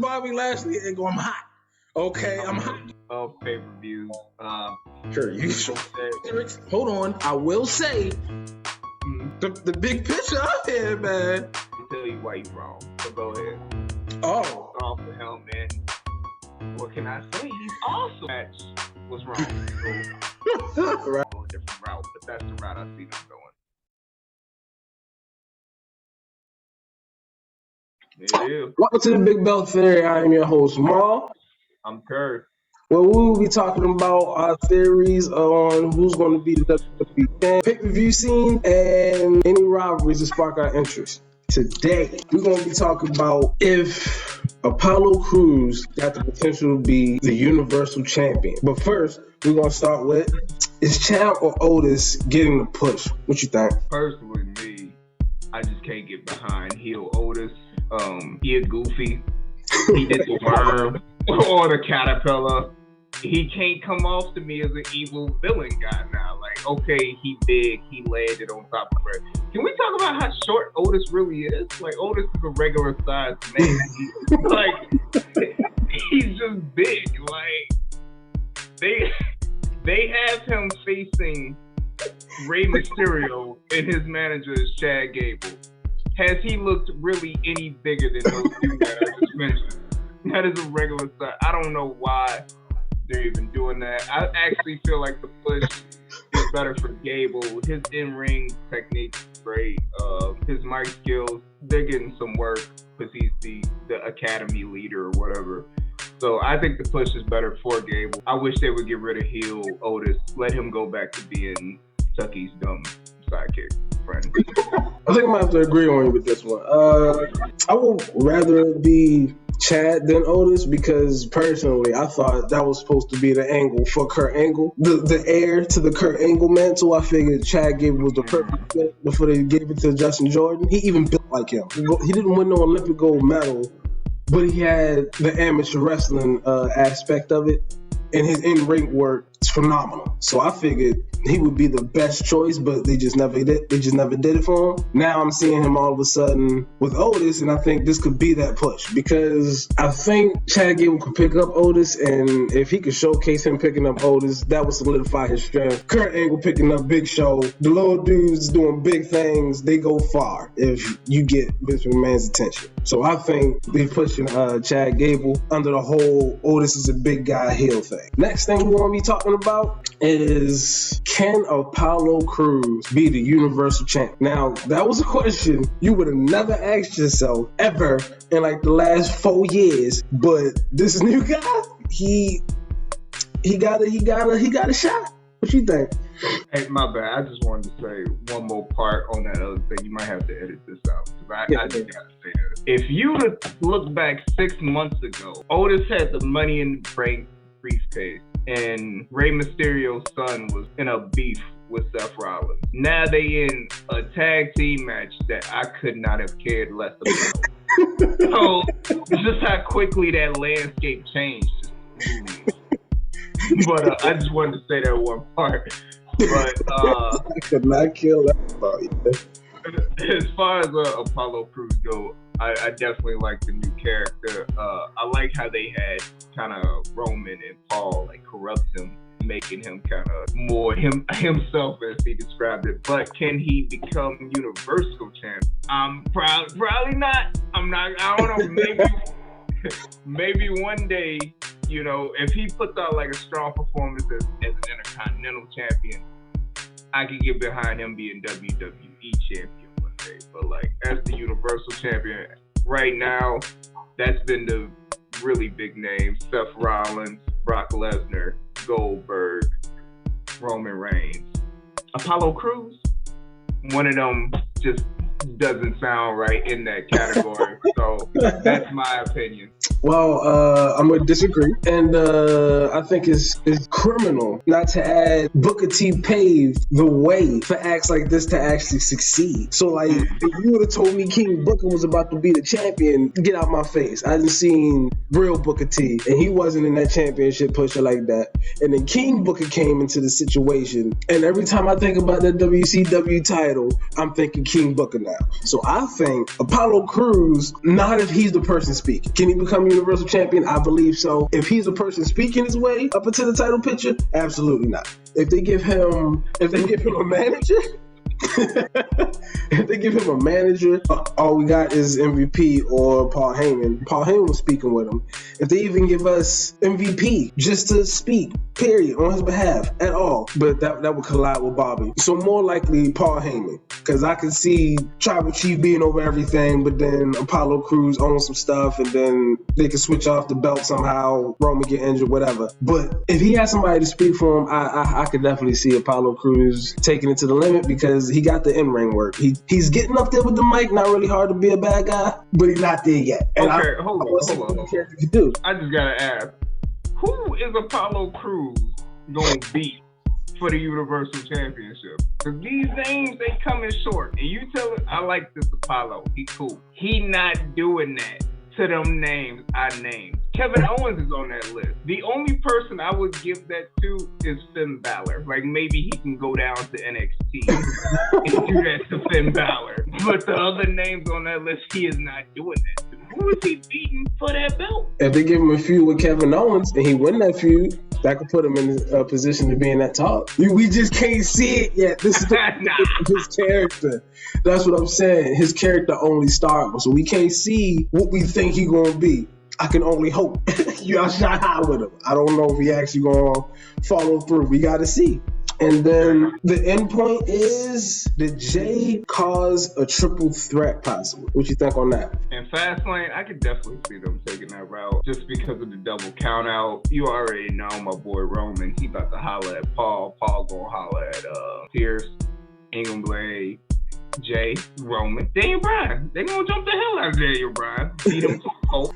Bobby Lashley and go, I'm hot. Okay, I'm hot. Of pay-per-views. Sure, you sure. Hold on. I will say the big picture up here, man. I'll tell you why you're wrong. So go ahead. Oh. Off the hell, man. What can I say? He's awesome. Match was wrong. So, Right. a different route, but that's the route I see them going. It is. Welcome to the Big Belt Theory. I am your host, Maul. I'm Kurt. Well, we will be talking about our theories on who's going to be the WWE pay-per-view scene and any rivalries that spark our interest. Today, we're going to be talking about if Apollo Crews got the potential to be the Universal Champion. But first, we're going to start with, is Chad or Otis getting the push? What you think? Personally, me, I just can't get behind heel Otis. He a goofy. He did the worm or the caterpillar. He can't come off to me as an evil villain guy now. Like, okay, he big, he landed on top of her. Can we talk about how short Otis really is? Like, Otis is a regular sized man. He's just big. Like, they have him facing Rey Mysterio and his manager is Chad Gable. Has he looked really any bigger than those two that I just mentioned? That is a regular size. I don't know why they're even doing that. I actually feel like the push is better for Gable. His in-ring technique is great. His mic skills, they're getting some work because he's the academy leader or whatever. So I think the push is better for Gable. I wish they would get rid of heel Otis. Let him go back to being Chucky's dumb sidekick friend. I think I might have to agree on you with this one. I would rather be Chad than Otis because personally I thought that was supposed to be the angle for Kurt Angle. The heir to the Kurt Angle mantle, I figured Chad Gable was the perfect fit before they gave it to Justin Jordan. He even built like him. He didn't win no Olympic gold medal, but he had the amateur wrestling aspect of it, and his in-ring work is phenomenal. So I figured he would be the best choice, but they just never did. They just never did it for him. Now I'm seeing him all of a sudden with Otis, and I think this could be that push because I think Chad Gable could pick up Otis, and if he could showcase him picking up Otis, that would solidify his strength. Kurt Angle picking up Big Show, the little dudes doing big things, they go far if you get Vince McMahon's attention. So I think they're pushing Chad Gable under the whole Otis is a big guy heel thing. Next thing we're going to be talking about is, can Apollo Crews be the Universal Champ? Now, that was a question you would have never asked yourself ever in like the last 4 years, but this new guy, he got a shot. What you think? Hey, my bad. I just wanted to say one more part on that other thing. You might have to edit this out because I just got to say that. If you look back 6 months ago, Otis had the Money in the Bank briefcase, and Rey Mysterio's son was in a beef with Seth Rollins. Now they in a tag team match that I could not have cared less about. So just how quickly that landscape changed. But I just wanted to say that one part. But I could not kill that about you. As far as Apollo Crews go, I definitely like the new character. I like how they had kind of Roman and Paul like corrupt him, making him kind of more himself as he described it. But can he become Universal Champ? I'm probably not. I don't know. Maybe one day, you know, if he puts out like a strong performance as an Intercontinental Champion, I could get behind him being WWE Champion one day. But like as the Universal Champion right now, that's been the really big names: Seth Rollins, Brock Lesnar, Goldberg, Roman Reigns. Apollo Crews, one of them just doesn't sound right in that category. So that's my opinion. Well, I'm going to disagree. And I think it's criminal not to add Booker T paved the way for acts like this to actually succeed. So, like, if you would have told me King Booker was about to be the champion, get out my face. I done seen real Booker T, and he wasn't in that championship pusher like that. And then King Booker came into the situation, and every time I think about that WCW title, I'm thinking King Booker now. So I think Apollo Crews, not if he's the person speaking. Can he become Universal Champion? I believe so. If he's a person speaking his way up into the title picture, absolutely not. If they give him a manager, if they give him a manager, all we got is MVP or Paul Heyman. Paul Heyman was speaking with him. If they even give us MVP just to speak, period, on his behalf at all, but that would collide with Bobby. So more likely Paul Heyman, because I can see Tribal Chief being over everything, but then Apollo Crews owns some stuff, and then they can switch off the belt somehow, Roman get injured, whatever. But if he has somebody to speak for him, I could definitely see Apollo Crews taking it to the limit, because he got the in-ring work. He's getting up there with the mic, not really hard to be a bad guy, but he's not there yet. And okay, hold on. I just gotta ask, who is Apollo Crews gonna beat for the Universal Championship? Because these names, they coming short. And you tell it, I like this Apollo. He cool. He not doing that to them names I named. Kevin Owens is on that list. The only person I would give that to is Finn Balor. Like, maybe he can go down to NXT and do that to Finn Balor. But the other names on that list, he is not doing that to. Who is he beating for that belt? If they give him a feud with Kevin Owens and he win that feud, that could put him in a position to be in that top. We just can't see it yet. This is his character. That's what I'm saying. His character only starts, so we can't see what we think he's gonna be. I can only hope. Y'all shot high with him. I don't know if he actually gonna follow through. We gotta see. And then the end point is, did Jay cause a triple threat possible? What you think on that? In Fastlane, I could definitely see them taking that route just because of the double count out. You already know my boy Roman. He about to holler at Paul. Paul gonna holler at Pierce, Ingram Blade, Jay, Roman, Daniel Bryan. They gonna jump the hell out of Daniel Bryan, beat him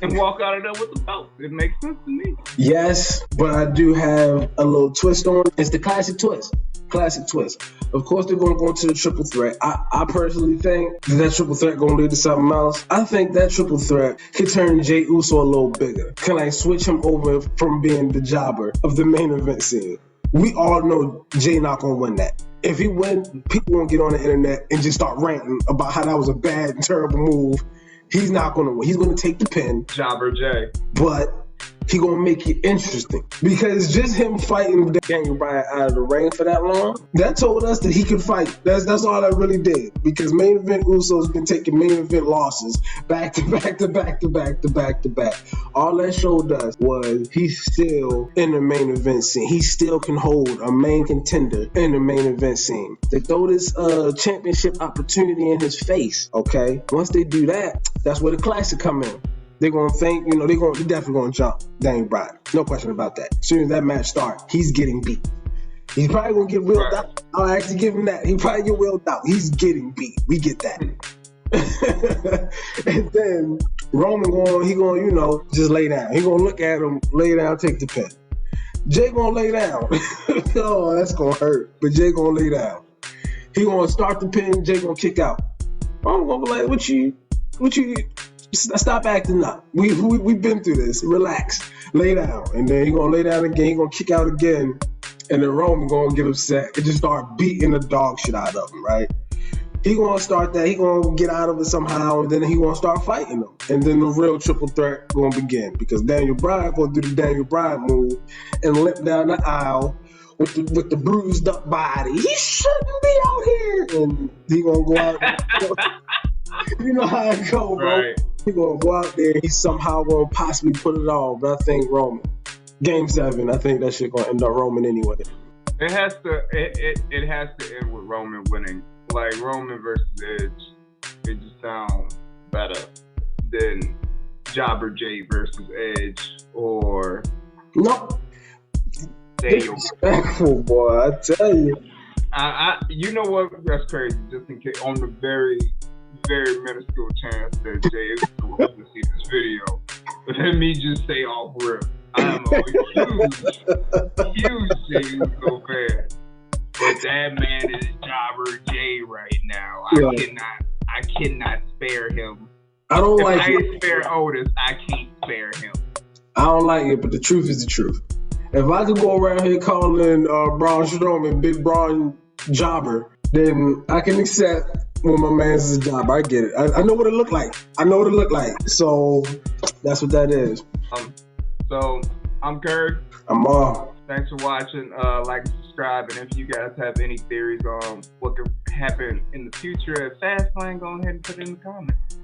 and walk out of there with the belt. It makes sense to me. Yes, but I do have a little twist on it. It's the classic twist. Classic twist. Of course, they're gonna go into the triple threat. I personally think that triple threat gonna lead to something else. I think that triple threat could turn Jey Uso a little bigger. Can I switch him over from being the jobber of the main event scene? We all know Jay not gonna win that. If he wins, people won't get on the internet and just start ranting about how that was a bad and terrible move. He's not going to win. He's going to take the pin. Jobber Jay. But he going to make it interesting. Because just him fighting Daniel Bryan out of the ring for that long, that told us that he could fight. That's all that really did. Because main event Uso's been taking main event losses back to back to back to back to back to back. All that showed us was he's still in the main event scene. He still can hold a main contender in the main event scene. They throw this championship opportunity in his face, okay? Once they do that, that's where the classic come in. They're going to think, they're definitely going to jump Daniel Bryan. No question about that. As soon as that match starts, he's getting beat. He's probably going to get wheeled out. I'll actually give him that. He probably get wheeled out. He's getting beat. We get that. And then Roman going, just lay down. He going to look at him, lay down, take the pin. Jay going to lay down. Oh, that's going to hurt. But Jay going to lay down. He going to start the pin. Jay going to kick out. I'm going to be like, what you... Stop acting up. We've been through this. Relax. Lay down. And then he's going to lay down again. He's going to kick out again. And then Roman going to get upset and just start beating the dog shit out of him, right? He going to start that. He going to get out of it somehow. And then he going to start fighting him. And then the real triple threat going to begin. Because Daniel Bryan going to do the Daniel Bryan move and limp down the aisle with the bruised up body. He shouldn't be out here. And he going to go out. You know how it go, bro. Right. He gonna go out there. He's somehow gonna possibly put it on. But I think Roman, Game 7. I think that shit gonna end up Roman anyway. It has to. It has to end with Roman winning. Like Roman versus Edge, it just sounds better than Jobber Jay versus Edge or no. Daniel. Disrespectful, boy. I tell you. You know what? That's crazy. Just in case, on the very minuscule chance that Jay is going to see this video. But let me just say off rip, I am a huge Jay Uso fan. But that man is Jobber Jay right now. I cannot spare him. I don't if like I it. can spare Otis, I can't spare him. I don't like it, but the truth is the truth. If I could go around here calling Braun Strowman Big Braun Jobber, then I can accept when my man's his job. I get it. I know what it look like. So that's what that is. So I'm Kurt. I'm all. Thanks for watching. Like and subscribe. And if you guys have any theories on what could happen in the future at Fastlane, go ahead and put it in the comments.